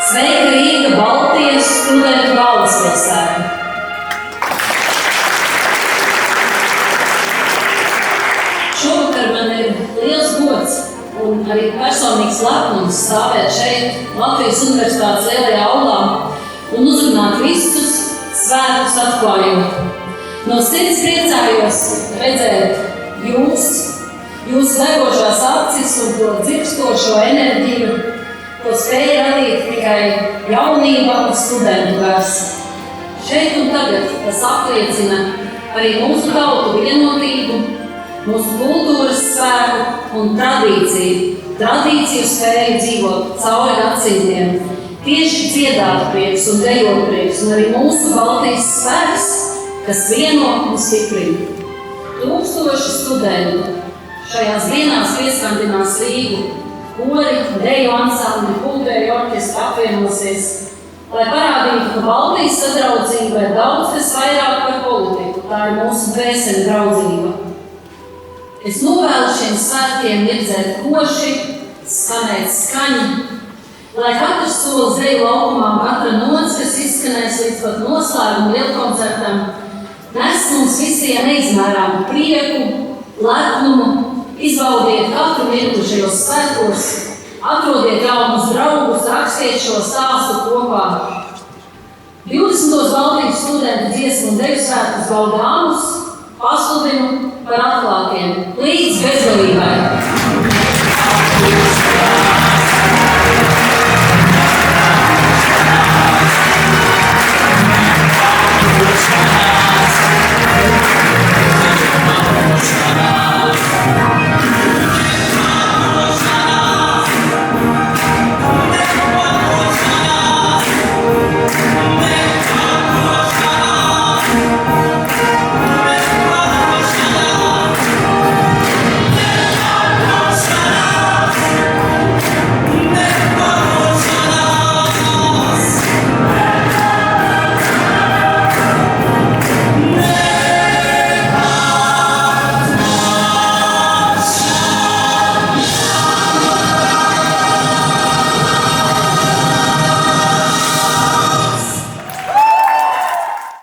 Sveika Rīga Baltijas studentu galvaspilsēta! Šovakar man ir liels gods un arī personīgs lepnums stāvēt šeit, Latvijas Universitātes lielajā aulā un uzrunāt visus svētkus atklājot. No sirds priecājos redzēt jūsu degošās acis un to dzirkstošo enerģiju, ko spēja radīt tikai jaunība un studentu gars. Šeit un tagad tas apliecina arī mūsu tautu vienotību, mūsu kultūras spēku un tradīciju spēju dzīvot cauri gadsimtiem. Tieši dziedāt prieks un dejot prieks, un arī mūsu Baltijas spēks, kas vieno un stiprina. Tūkstoši studentu šajās dienās pieskandinās Rīgu, kori, deju ansambļi, kultēju orķestri apvienosies, lai parādītu, ka Baltijas sadraudzība ir daudz kas vairāk par politiku, tā ir mūsu dvēseli draudzība. Es novēlu šiem svētkiem mirdzēt koši, skanēt skaņi, lai katrs solis deju laukumā un katra nots, kas izskanēs līdz pat noslēguma lielkoncertam, nes mums visiem neizmērāmu prieku, lepnumu, izbaudiet katru mirkli šajos svētkos, atrodiet jaunus draugus, rakstiet šo stāstu kopā. 20. Baltijas studentu dziesmu un deju svētkus gaudāmus pasludinu par atklātiem līdz bezgalībai.